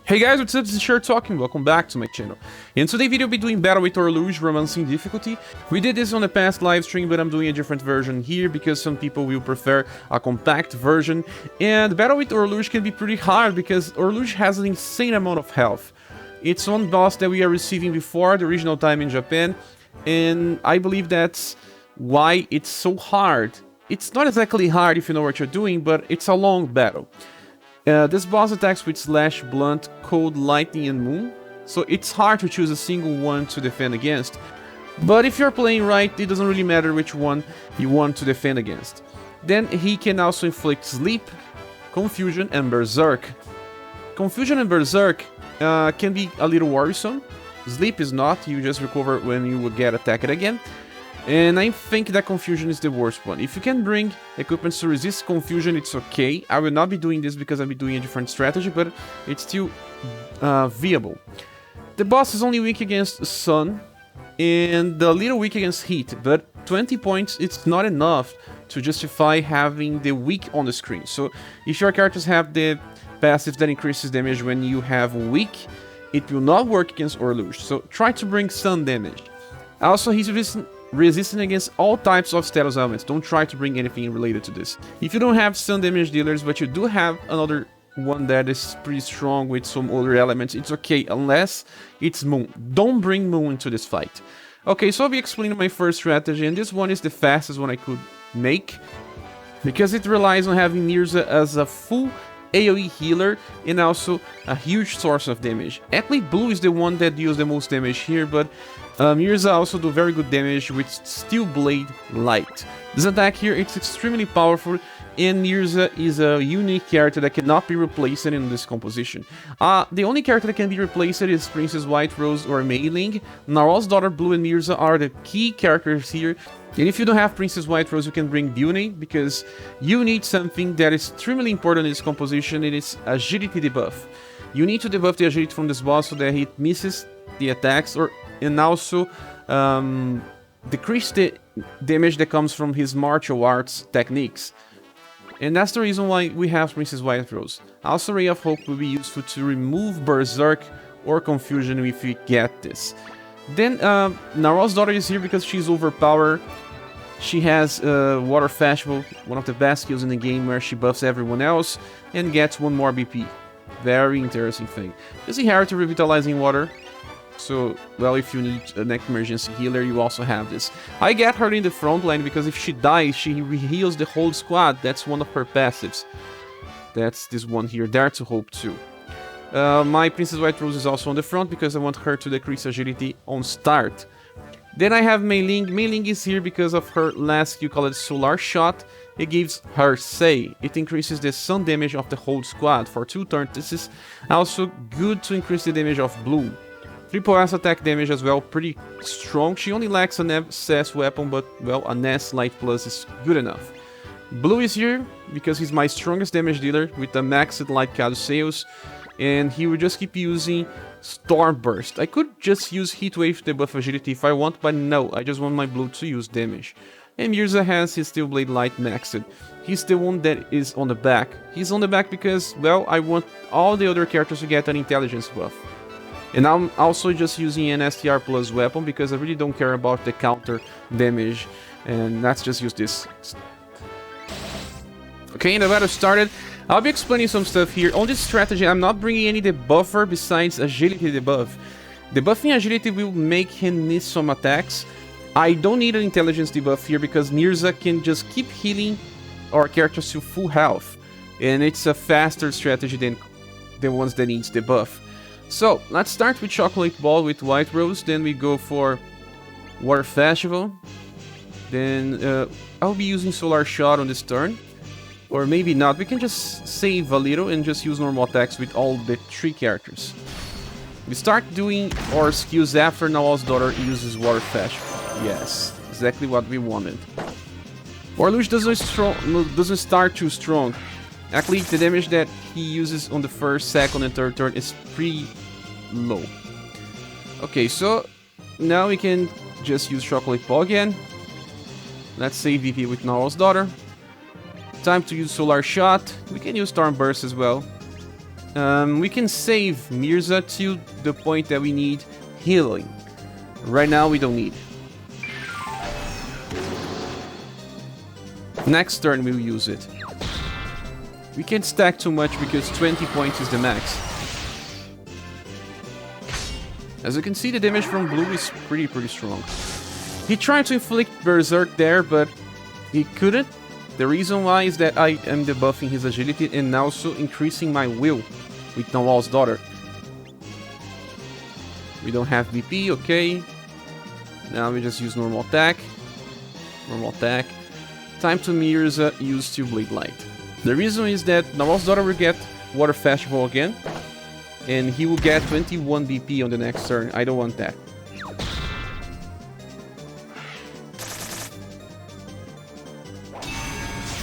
Hey guys, what's up? This is Scher talking. Welcome back to my channel. In today's video, I'll be doing Battle with Orlouge Romancing difficulty. We did this on the past live stream, but I'm doing a different version here because some people will prefer a compact version. And Battle with Orlouge can be pretty hard because Orlouge has an insane amount of health. It's one boss that we are receiving before the original time in Japan, and I believe that's why it's so hard. It's not exactly hard if you know what you're doing, but it's a long battle. This boss attacks with Slash, Blunt, Cold, Lightning, and Moon, so it's hard to choose a single one to defend against. But if you're playing right, it doesn't really matter which one you want to defend against. Then he can also inflict Sleep, Confusion, and Berserk. Confusion and Berserk can be a little worrisome. Sleep is not, you just recover when you would get attacked again. And I think that Confusion is the worst one. If you can bring equipment to resist Confusion, it's okay. I will not be doing this because I'll be doing a different strategy, but it's still viable. The boss is only weak against Sun, and a little weak against Heat, but 20 points, it's not enough to justify having the weak on the screen. So if your characters have the passive that increases damage when you have weak, it will not work against Orlouge. So try to bring Sun damage. Also, he's resistant against all types of status elements. Don't try to bring anything related to this. If you don't have sun damage dealers, but you do have another one that is pretty strong with some other elements, it's okay, unless it's Moon. Don't bring Moon into this fight. Okay, so I'll be explaining my first strategy, and this one is the fastest one I could make, because it relies on having Mirza as a full AoE healer and also a huge source of damage. Actually, Blue is the one that deals the most damage here, but Mirza also do very good damage with Steel Blade Light. This attack here, it's extremely powerful, and Mirza is a unique character that cannot be replaced in this composition. The only character that can be replaced is Princess White Rose or Mei Ling. Narwhal's Daughter Blue and Mirza are the key characters here. And if you don't have Princess White Rose, you can bring Beauty, because you need something that is extremely important in this composition, and it's agility debuff. You need to debuff the agility from this boss so that he misses the attacks, and also decrease the damage that comes from his martial arts techniques. And that's the reason why we have Princess White Rose. Also, Ray of Hope will be useful to remove Berserk or Confusion if we get this. Then Narwhal's Daughter is here because she's overpowered. She has Water Festival, one of the best skills in the game, where she buffs everyone else and gets one more BP. Very interesting thing. Is inherent revitalizing water. So, well, if you need an emergency healer, you also have this. I get her in the front line because if she dies, she heals the whole squad. That's one of her passives. That's this one here, Dare to Hope too. My Princess White Rose is also on the front because I want her to decrease agility on start. Then I have Mei Ling. Mei Ling is here because of her last skill called Solar Shot. It gives her Say. It increases the sun damage of the whole squad for 2 turns. This is also good to increase the damage of Blue. Triple S attack damage as well, pretty strong. She only lacks an SS weapon, but, well, an S Light Plus is good enough. Blue is here because he's my strongest damage dealer with the maxed Light Cado Sales, and he will just keep using Storm Burst. I could just use Heatwave to buff agility if I want, but no, I just want my Blue to use damage. And Mirza has his Steel Blade Light maxed. He's the one that is on the back. He's on the back because, well, I want all the other characters to get an intelligence buff. And I'm also just using an STR plus weapon because I really don't care about the counter damage. And let's just use this. Okay, the battle started. I'll be explaining some stuff here. On this strategy, I'm not bringing any debuffer besides agility debuff. Debuffing agility will make him miss some attacks. I don't need an intelligence debuff here because Mirza can just keep healing our characters to full health. And it's a faster strategy than the ones that needs debuff. So, let's start with Chocolate Ball with White Rose, then we go for Water Festival, then I'll be using Solar Shot on this turn, or maybe not, we can just save a little and just use normal attacks with all the 3 characters. We start doing our skills after Narwhal's Daughter uses Water Festival. Yes, exactly what we wanted. Orlouge doesn't start too strong. Actually, the damage that he uses on the first, second, and third turn is pretty low. Okay, so now we can just use Chocolate Ball again. Let's save VP with Narwhal's Daughter. Time to use Solar Shot. We can use Storm Burst as well. We can save Mirza to the point that we need healing. Right now, we don't need. Next turn, we'll use it. We can't stack too much because 20 points is the max. As you can see, the damage from blue is pretty strong. He tried to inflict Berserk there, but he couldn't. The reason why is that I am debuffing his agility and also increasing my will with Nawal's daughter. We don't have BP, okay. Now we just use normal attack. Normal attack. Time to Mirza use Steel Blade Light. The reason is that Nawal's daughter will get Water Festival again. And he will get 21 BP on the next turn. I don't want that.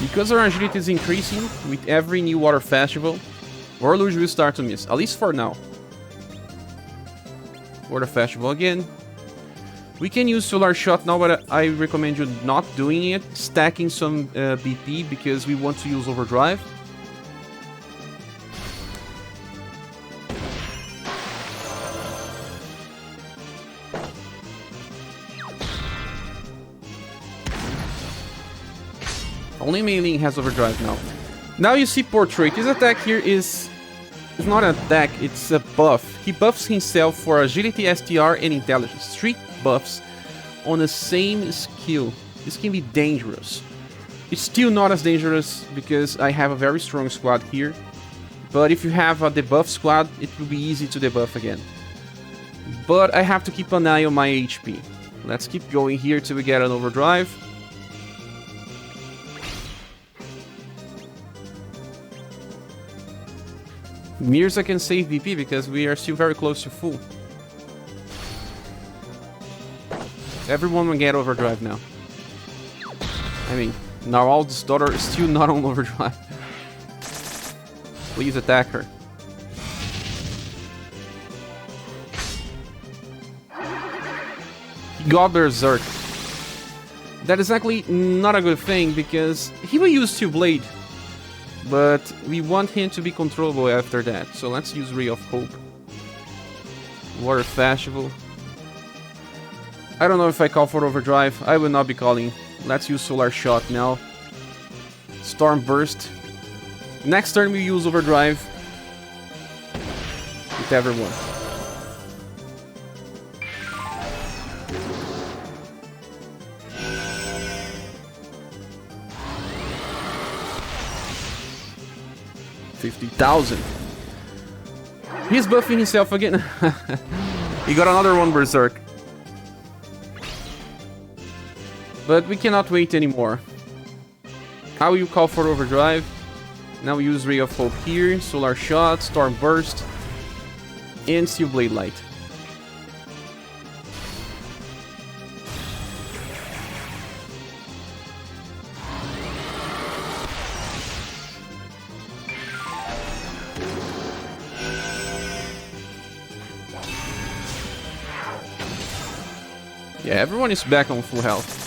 Because our agility is increasing with every new Water Festival, Orlouge will start to miss, at least for now. Water Festival again. We can use Solar Shot now, but I recommend you not doing it. Stacking some BP because we want to use Overdrive. Only Mei has Overdrive now. Now you see Portrait. His attack here is not an attack, it's a buff. He buffs himself for Agility, STR, and Intelligence. 3 buffs on the same skill. This can be dangerous. It's still not as dangerous because I have a very strong squad here. But if you have a debuff squad, it will be easy to debuff again. But I have to keep an eye on my HP. Let's keep going here till we get an Overdrive. Mirza can save BP because we are still very close to full. Everyone will get Overdrive now. I mean, Nawal's daughter is still not on Overdrive. Please attack her. He got Berserk. That is actually not a good thing because he will use Steel Blade. But we want him to be controllable after that. So let's use Ray of Hope. Water Festival. I don't know if I call for Overdrive. I will not be calling. Let's use Solar Shot now. Storm Burst. Next turn we use Overdrive. With everyone. $50,000. He's buffing himself again. He got another one Berserk. But we cannot wait anymore. How will you call for Overdrive? Now we use Ray of Hope here. Solar Shot, Storm Burst, and Steel Blade Light. Yeah, everyone is back on full health.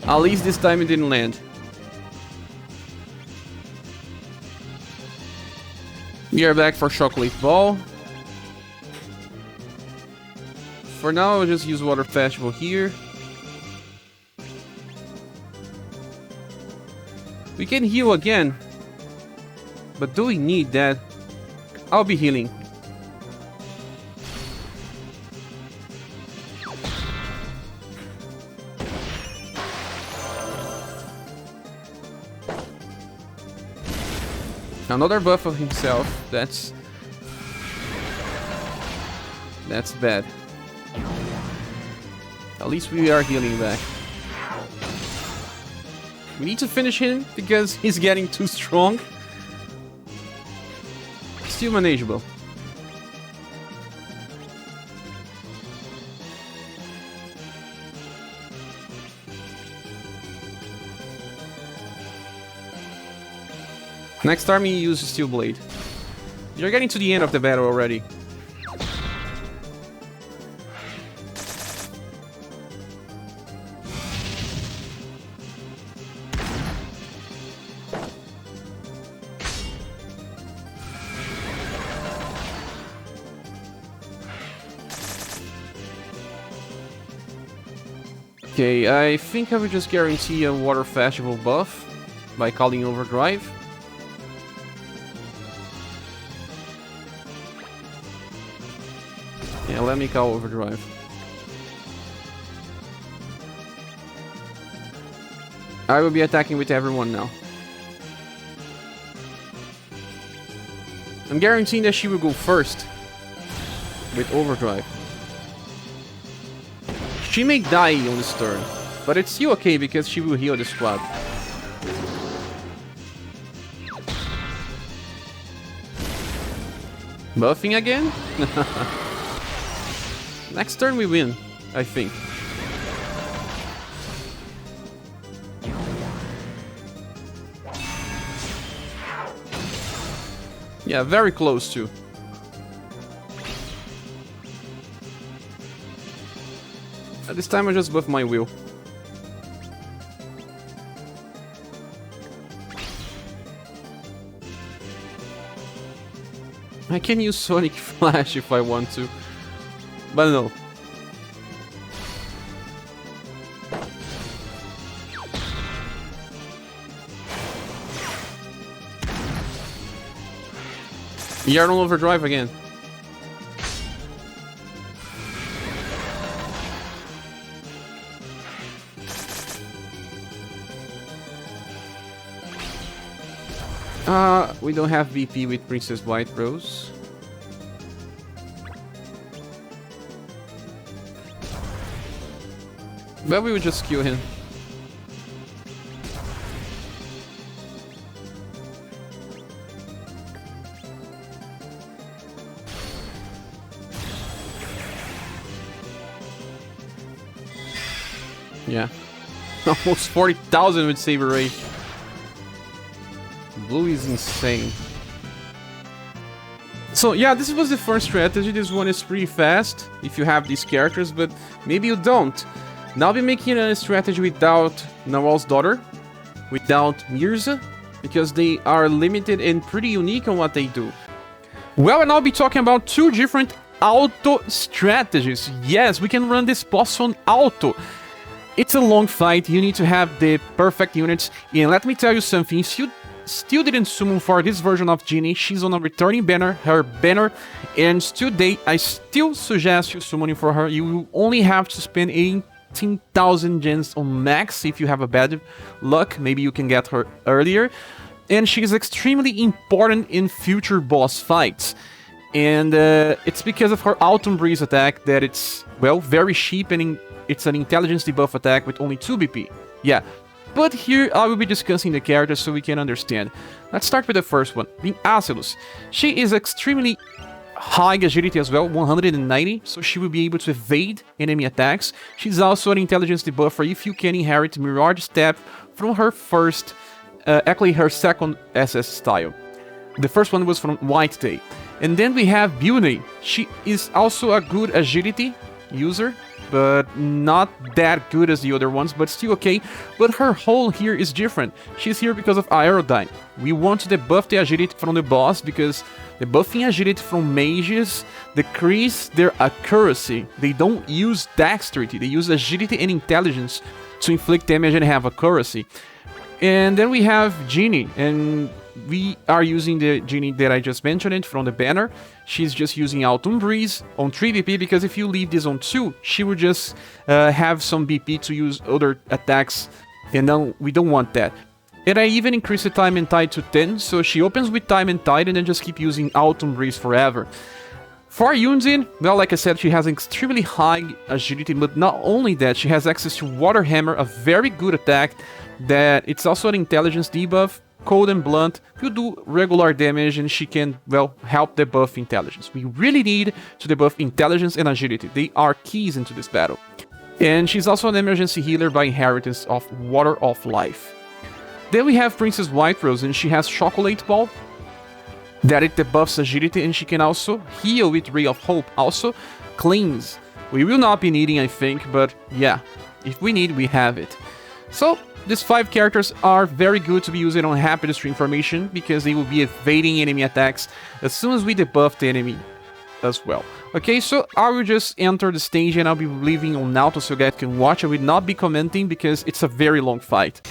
At least this time it didn't land. We are back for Shockleaf Ball. For now, I'll just use Water Festival here. We can heal again. But do we need that? I'll be healing. Another buff of himself. That's bad. At least we are healing back. We need to finish him because he's getting too strong. Still manageable. Next time you use Steel Blade. You're getting to the end of the battle already. Okay, I think I would just guarantee a Water Festival buff by calling Overdrive. Yeah, let me call Overdrive. I will be attacking with everyone now. I'm guaranteeing that she will go first with Overdrive. She may die on this turn, but it's still okay because she will heal the squad. Buffing again? Next turn we win, I think. Yeah, very close to. At this time I just buff my wheel. I can use Sonic Flash if I want to, but no. You're on Overdrive again. We don't have VP with Princess White Rose. But we would just kill him. Yeah. Almost 40,000 with Saber Ray. Blue is insane. So yeah, this was the first strategy. This one is pretty fast if you have these characters, but maybe you don't. Now I'll be making a strategy without Nawal's daughter, without Mirza, because they are limited and pretty unique on what they do. Well, and I'll be talking about two different auto strategies. Yes, we can run this boss on auto. It's a long fight, you need to have the perfect units, and let me tell you something, if you still didn't summon for this version of Genie, she's on a returning banner, her banner, and today I still suggest you summoning for her. You will only have to spend 18,000 gens on max if you have a bad luck, maybe you can get her earlier, and she is extremely important in future boss fights. And it's because of her Autumn Breeze attack that it's, well, very cheap, and it's an intelligence debuff attack with only 2 BP. Yeah. But here I will be discussing the characters so we can understand. Let's start with the first one, being Acelus. She is extremely high agility as well, 190, so she will be able to evade enemy attacks. She's also an intelligence debuffer if you can inherit Mirage Step from her first, actually her second SS style. The first one was from White Day. And then we have Buney. She is also a good agility user, but not that good as the other ones, but still okay. But her role here is different. She's here because of Aerodyne. We want to debuff the agility from the boss, because the buffing agility from mages decrease their accuracy. They don't use dexterity, they use agility and intelligence to inflict damage and have accuracy. And then we have Genie, and we are using the Genie that I just mentioned from the banner. She's just using Autumn Breeze on 3 BP, because if you leave this on 2, she will just have some BP to use other attacks, and then we don't want that. And I even increased the Time and Tide to 10, so she opens with Time and Tide and then just keep using Autumn Breeze forever. For Yunzin, well, like I said, she has extremely high agility, but not only that, she has access to Water Hammer, a very good attack that it's also an intelligence debuff. Cold and Blunt will do regular damage, and she can, well, help debuff intelligence. We really need to debuff intelligence and agility. They are keys into this battle. And she's also an emergency healer by inheritance of Water of Life. Then we have Princess White Rose, and she has Chocolate Ball, that it debuffs agility, and she can also heal with Ray of Hope, also cleanse. We will not be needing, I think, but yeah, if we need, we have it. So these 5 characters are very good to be using on Happy Stream formation, because they will be evading enemy attacks as soon as we debuff the enemy. as well. Okay, so I will just enter the stage and I'll be leaving on auto so you guys can watch. I will not be commenting because it's a very long fight.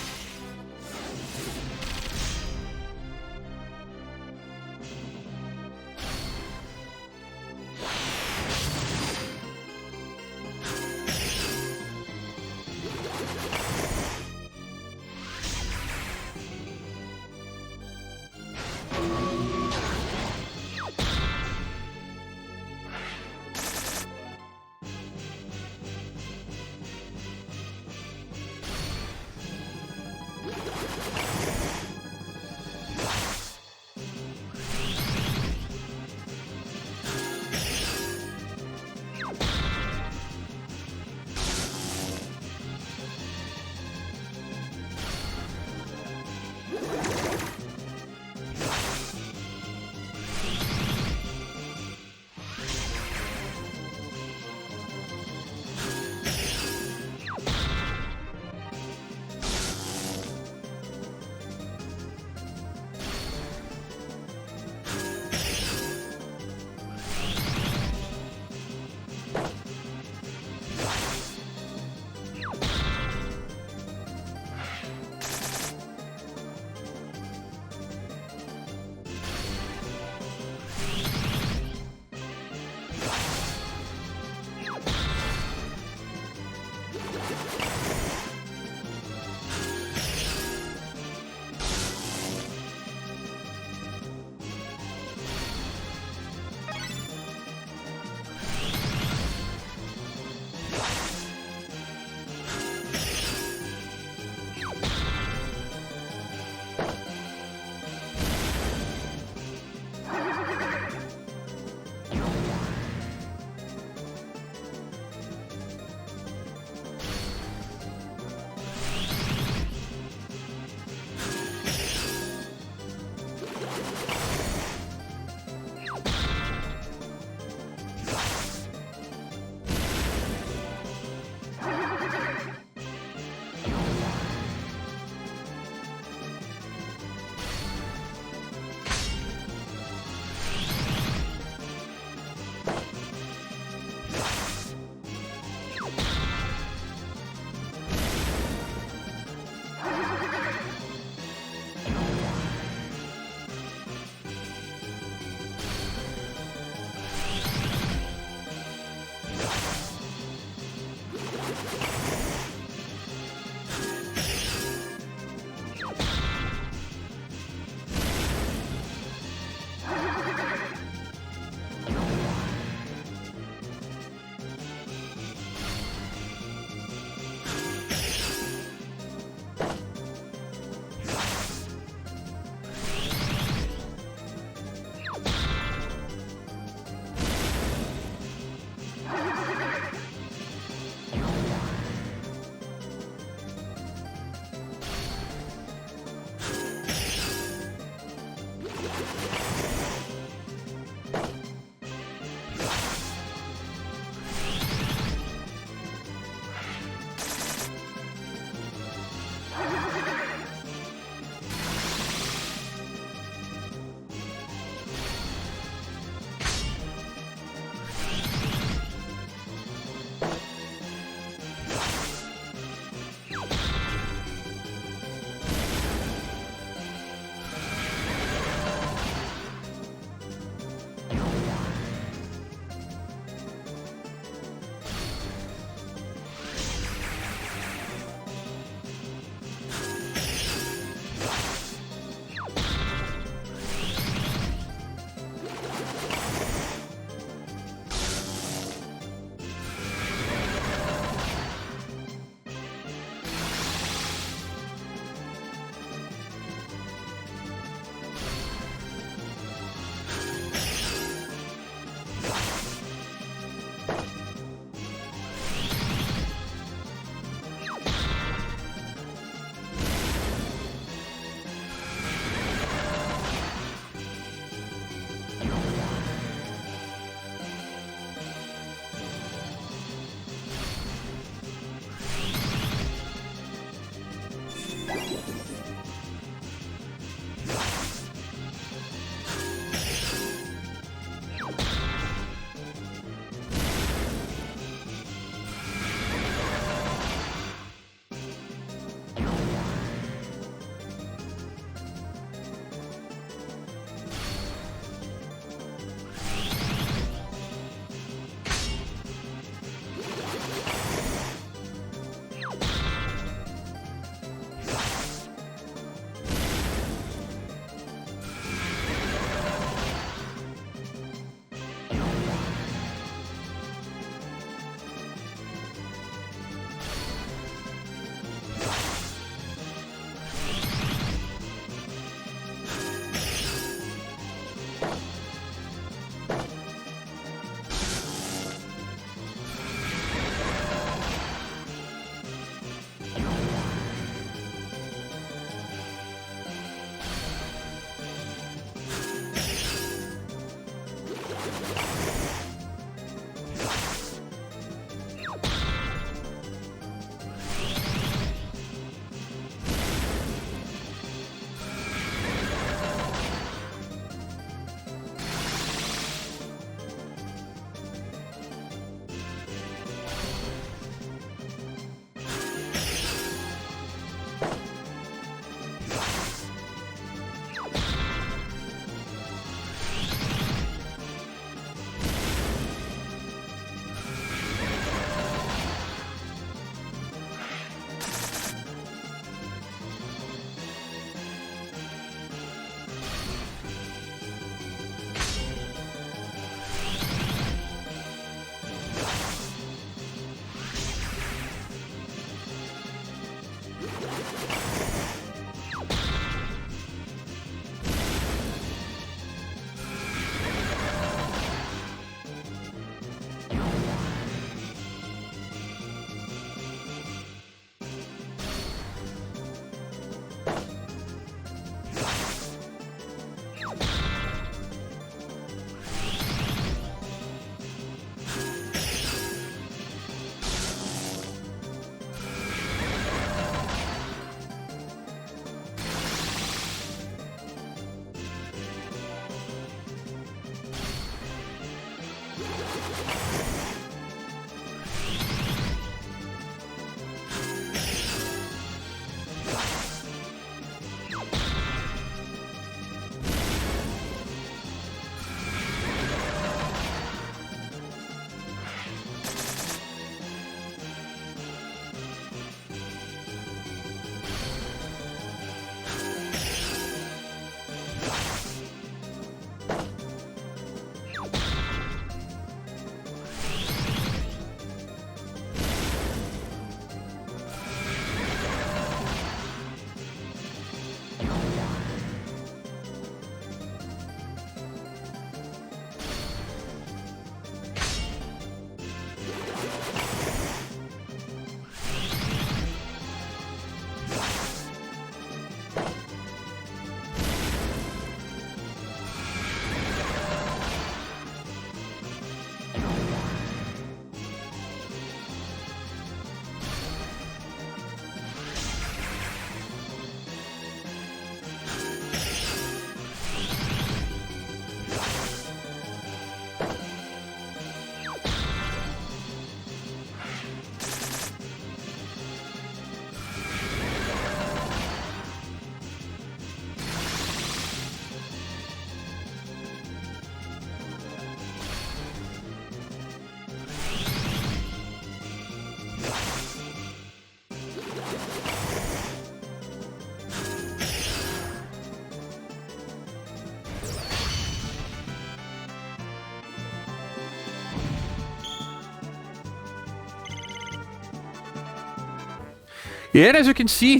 And as you can see,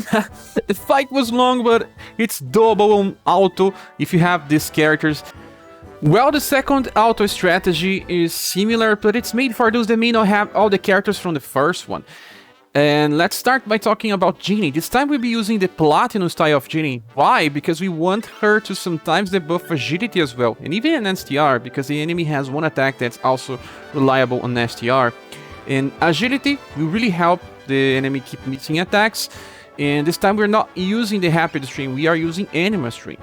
the fight was long, but it's double on auto if you have these characters. Well, the second auto strategy is similar, but it's made for those that may not have all the characters from the first one. And let's start by talking about Genie. This time we'll be using the Platinum style of Genie. Why? Because we want her to sometimes debuff agility as well, and even an STR, because the enemy has one attack that's also reliable on STR. And agility will really help the enemy keep missing attacks. And this time we're not using the Rapid Stream, we are using Anima Stream.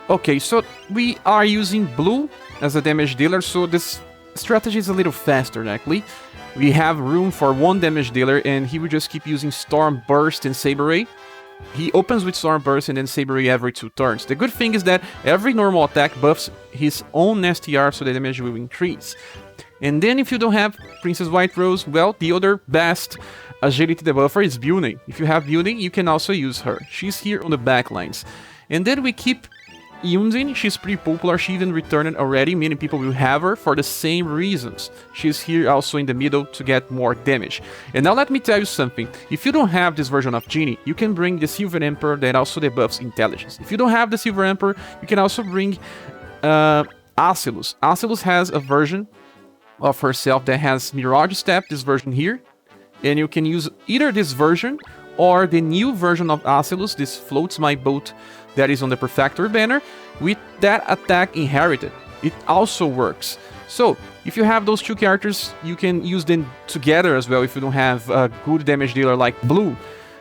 Okay, so we are using blue as a damage dealer, so this strategy is a little faster actually. We have room for one damage dealer, and he will just keep using Storm Burst and Saber Ray. He opens with Storm Burst and then Saber Ray every 2 turns. The good thing is that every normal attack buffs his own STR, so the damage will increase. And then if you don't have Princess White Rose, well, the other best agility debuffer is Building. If you have Building, you can also use her. She's here on the back lines. And then we keep Yundin. She's pretty popular, she even returned already, many people will have her for the same reasons. She's here also in the middle to get more damage. And now let me tell you something, if you don't have this version of Genie, you can bring the Silver Emperor that also debuffs intelligence. If you don't have the Silver Emperor, you can also bring Acilus. Acilus has a version of herself that has Mirage Step, this version here, and you can use either this version or the new version of Acilus, this Floats My Boat that is on the Perfector banner, with that attack inherited. It also works. So, if you have those two characters, you can use them together as well if you don't have a good damage dealer like Blue.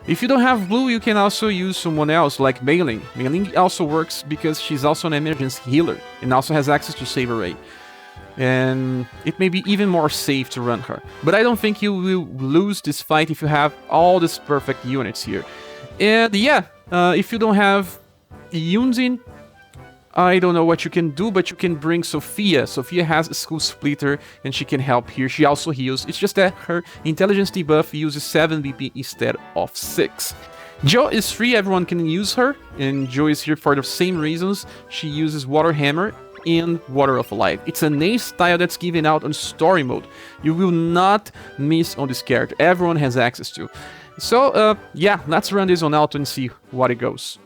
If you don't have Blue, you can also use someone else like Mei Ling. Mei Ling also works because she's also an emergency healer and also has access to Save Array. And it may be even more safe to run her. But I don't think you will lose this fight if you have all these perfect units here. And yeah, if you don't have Yunzin, I don't know what you can do, but you can bring Sophia. Sophia has a Skull Splitter, and she can help here. She also heals. It's just that her intelligence debuff uses 7 BP instead of 6. Jo is free, everyone can use her, and Jo is here for the same reasons. She uses Water Hammer and Water of Life. It's an ace style that's given out on story mode. You will not miss on this character. Everyone has access to. So, yeah, let's run this on auto and see what it goes.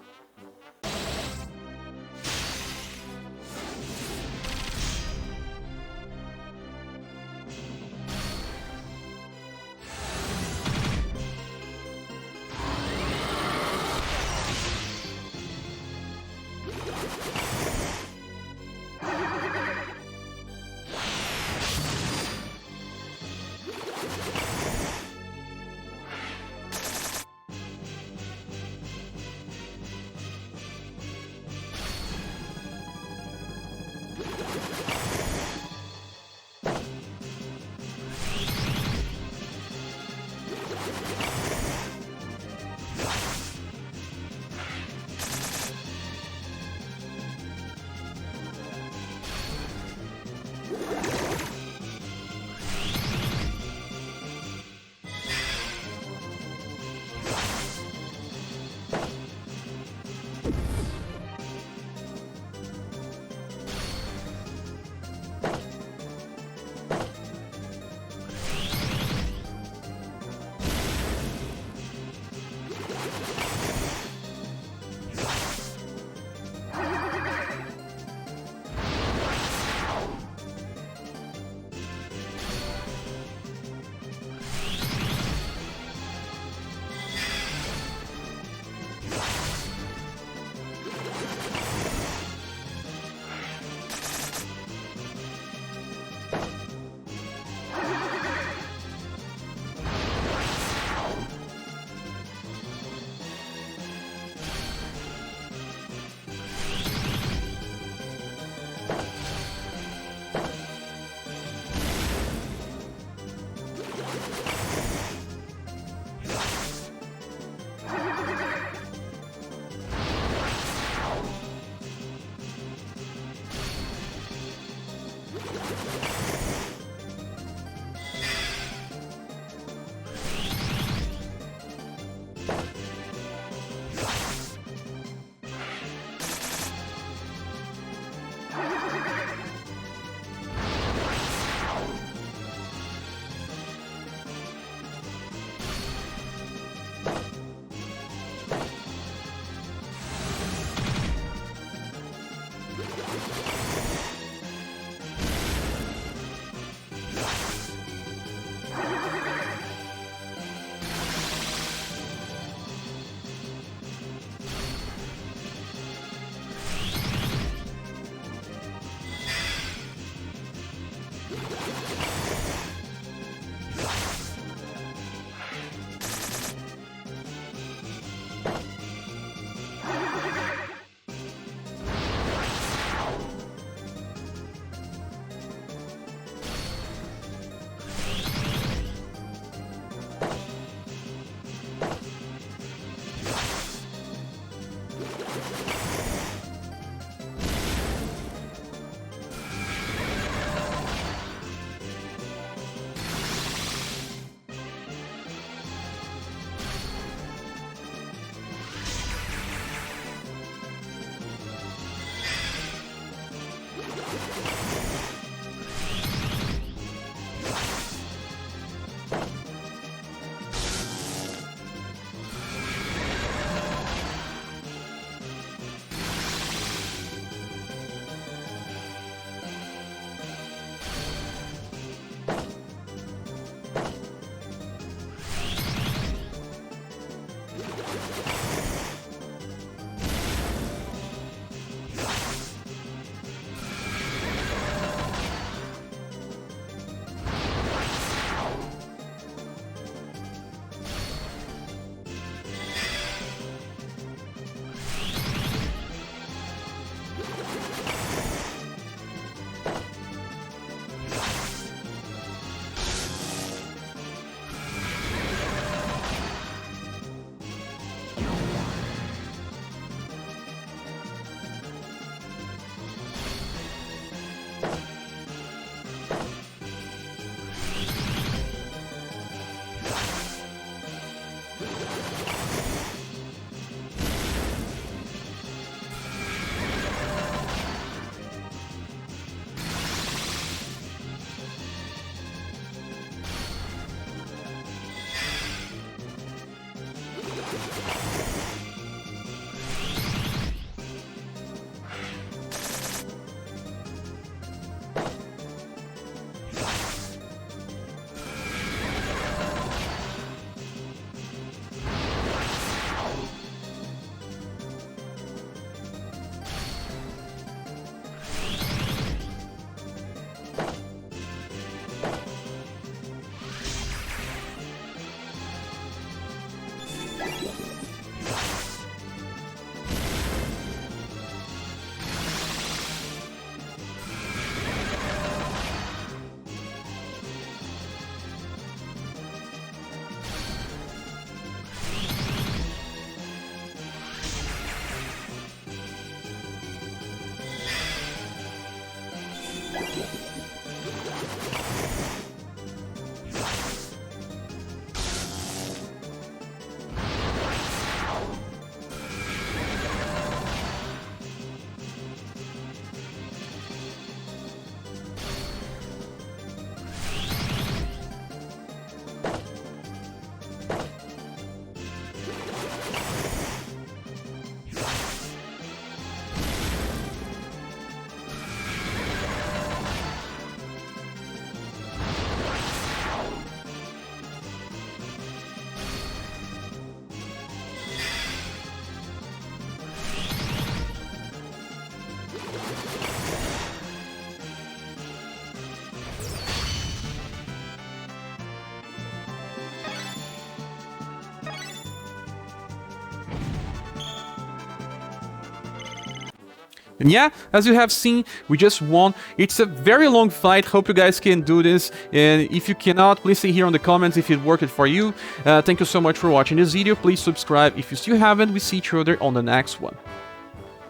And yeah, as you have seen, we just won. It's a very long fight. Hope you guys can do this. And if you cannot, please say here in the comments if it worked for you. Thank you so much for watching this video. Please subscribe if you still haven't. We see each other on the next one.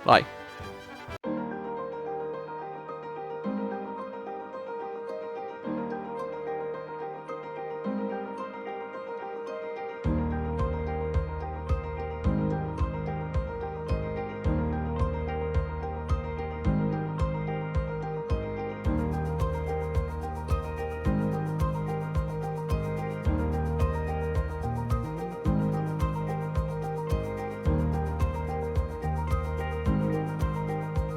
Bye.